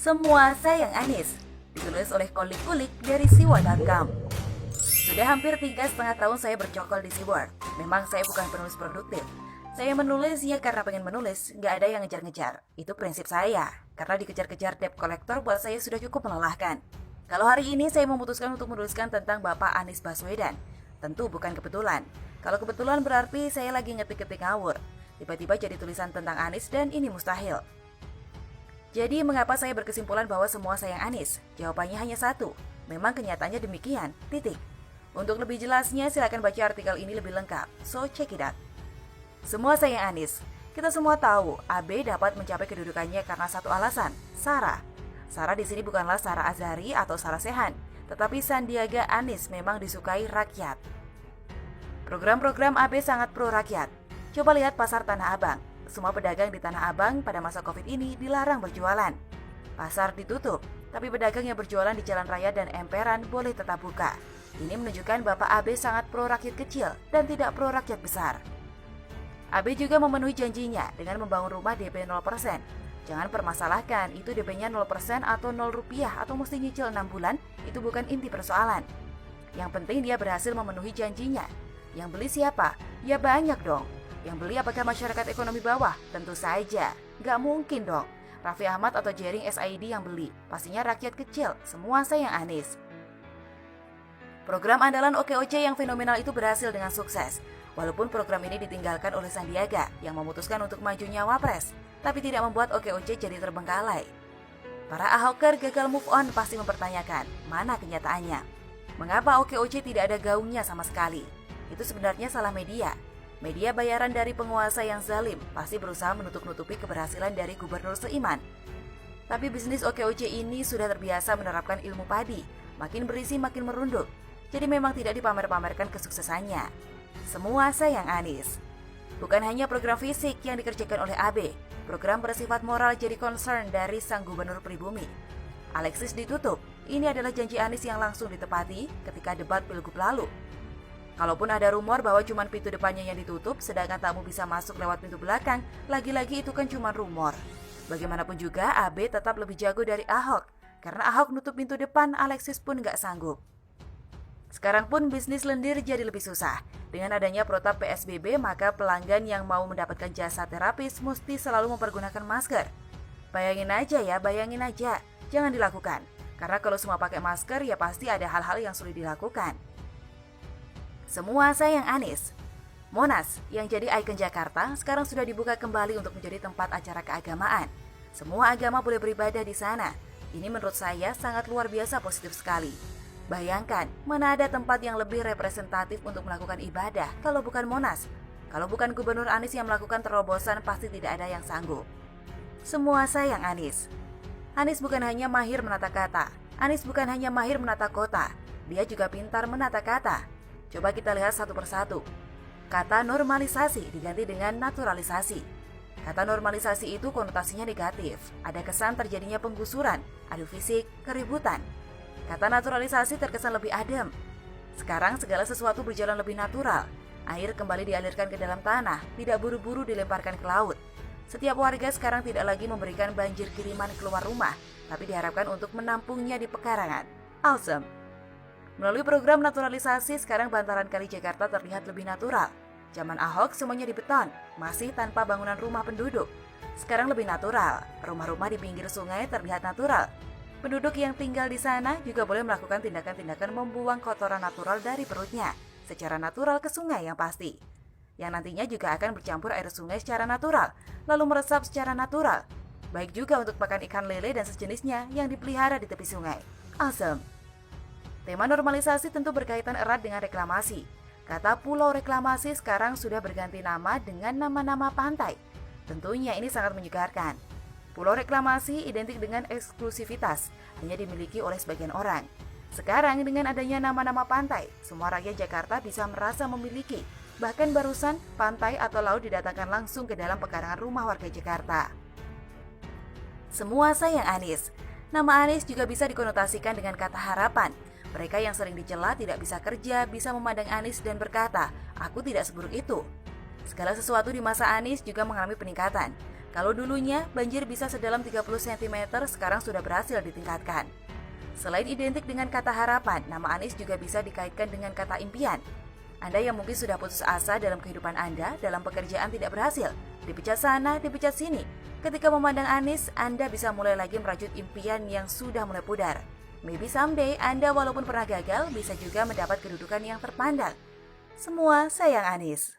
Semua Sayang Anies, ditulis oleh Kulik-Kulik dari Siwa.com. Sudah hampir 3,5 tahun saya bercokol di Siward. Memang saya bukan penulis produktif. Saya menulisnya karena pengen menulis, nggak ada yang ngejar-ngejar. Itu prinsip saya, karena dikejar-kejar debt collector buat saya sudah cukup melelahkan. Kalau hari ini saya memutuskan untuk menuliskan tentang Bapak Anies Baswedan, tentu bukan kebetulan. Kalau kebetulan berarti saya lagi ngetik-ngetik ngawur. Tiba-tiba jadi tulisan tentang Anies dan ini mustahil. Jadi mengapa saya berkesimpulan bahwa semua sayang Anies? Jawabannya hanya satu, memang kenyataannya demikian, titik. Untuk lebih jelasnya silakan baca artikel ini lebih lengkap, so check it out. Semua sayang Anies, kita semua tahu AB dapat mencapai kedudukannya karena satu alasan, Sarah. Sarah di sini bukanlah Sarah Azhari atau Sarah Sechan, tetapi Sandiaga Anies memang disukai rakyat. Program-program AB sangat pro rakyat. Coba lihat pasar Tanah Abang. Semua pedagang di Tanah Abang pada masa Covid ini dilarang berjualan. Pasar ditutup, tapi pedagang yang berjualan di jalan raya dan emperan boleh tetap buka. Ini menunjukkan Bapak AB sangat pro rakyat kecil dan tidak pro rakyat besar. AB juga memenuhi janjinya dengan membangun rumah DP 0%. Jangan permasalahkan itu DP-nya 0% atau 0 rupiah atau mesti nyicil 6 bulan, itu bukan inti persoalan. Yang penting dia berhasil memenuhi janjinya. Yang beli siapa? Ya banyak dong. Yang beli apakah masyarakat ekonomi bawah? Tentu saja. Nggak mungkin dong. Raffi Ahmad atau Jering SID yang beli. Pastinya rakyat kecil. Semua sayang Anies. Program andalan OKOC yang fenomenal itu berhasil dengan sukses. Walaupun program ini ditinggalkan oleh Sandiaga yang memutuskan untuk majunya Wapres, tapi tidak membuat OKOC jadi terbengkalai. Para Ahoker gagal move on pasti mempertanyakan, mana kenyataannya? Mengapa OKOC tidak ada gaungnya sama sekali? Itu sebenarnya salah media. Media bayaran dari penguasa yang zalim pasti berusaha menutup-nutupi keberhasilan dari Gubernur seiman. Tapi bisnis OKOC ini sudah terbiasa menerapkan ilmu padi, makin berisi makin merunduk. Jadi memang tidak dipamer-pamerkan kesuksesannya. Semua sayang Anies. Bukan hanya program fisik yang dikerjakan oleh AB, program bersifat moral jadi concern dari sang Gubernur pribumi. Alexis ditutup, ini adalah janji Anies yang langsung ditepati ketika debat Pilgub lalu. Kalaupun ada rumor bahwa cuma pintu depannya yang ditutup, sedangkan tamu bisa masuk lewat pintu belakang, lagi-lagi itu kan cuma rumor. Bagaimanapun juga, AB tetap lebih jago dari Ahok. Karena Ahok nutup pintu depan, Alexis pun nggak sanggup. Sekarang pun bisnis lendir jadi lebih susah. Dengan adanya protap PSBB, maka pelanggan yang mau mendapatkan jasa terapis mesti selalu mempergunakan masker. Bayangin aja. Jangan dilakukan. Karena kalau semua pakai masker, ya pasti ada hal-hal yang sulit dilakukan. Semua sayang Anies. Monas yang jadi ikon Jakarta sekarang sudah dibuka kembali untuk menjadi tempat acara keagamaan. Semua agama boleh beribadah di sana. Ini menurut saya sangat luar biasa positif sekali. Bayangkan, mana ada tempat yang lebih representatif untuk melakukan ibadah kalau bukan Monas. Kalau bukan Gubernur Anies yang melakukan terobosan, pasti tidak ada yang sanggup. Semua sayang Anies. Anies bukan hanya mahir menata kata. Anies bukan hanya mahir menata kota. Dia juga pintar menata kata. Coba kita lihat satu persatu. Kata normalisasi diganti dengan naturalisasi. Kata normalisasi itu konotasinya negatif. Ada kesan terjadinya penggusuran, adu fisik, keributan. Kata naturalisasi terkesan lebih adem. Sekarang segala sesuatu berjalan lebih natural. Air kembali dialirkan ke dalam tanah, tidak buru-buru dilemparkan ke laut. Setiap warga sekarang tidak lagi memberikan banjir kiriman keluar rumah, tapi diharapkan untuk menampungnya di pekarangan. Awesome. Melalui program naturalisasi, sekarang bantaran kali Jakarta terlihat lebih natural. Zaman Ahok semuanya di beton, masih tanpa bangunan rumah penduduk. Sekarang lebih natural, rumah-rumah di pinggir sungai terlihat natural. Penduduk yang tinggal di sana juga boleh melakukan tindakan-tindakan membuang kotoran natural dari perutnya, secara natural ke sungai yang pasti. Yang nantinya juga akan bercampur air sungai secara natural, lalu meresap secara natural. Baik juga untuk pakan ikan lele dan sejenisnya yang dipelihara di tepi sungai. Awesome. Tema normalisasi tentu berkaitan erat dengan reklamasi. Kata pulau reklamasi sekarang sudah berganti nama dengan nama-nama pantai. Tentunya ini sangat menyegarkan. Pulau reklamasi identik dengan eksklusivitas, hanya dimiliki oleh sebagian orang. Sekarang dengan adanya nama-nama pantai, semua rakyat Jakarta bisa merasa memiliki. Bahkan barusan pantai atau laut didatangkan langsung ke dalam pekarangan rumah warga Jakarta. Semua sayang Anies. Nama Anies juga bisa dikonotasikan dengan kata harapan. Mereka yang sering dicela tidak bisa kerja bisa memandang Anies dan berkata, aku tidak seburuk itu. Segala sesuatu di masa Anies juga mengalami peningkatan. Kalau dulunya banjir bisa sedalam 30 cm, sekarang sudah berhasil ditingkatkan. Selain identik dengan kata harapan, nama Anies juga bisa dikaitkan dengan kata impian. Anda yang mungkin sudah putus asa dalam kehidupan Anda, dalam pekerjaan tidak berhasil, dipecat sana, dipecat sini. Ketika memandang Anies, Anda bisa mulai lagi merajut impian yang sudah mulai pudar. Maybe someday Anda walaupun pernah gagal, bisa juga mendapat kedudukan yang terpandang. Semua sayang Anies.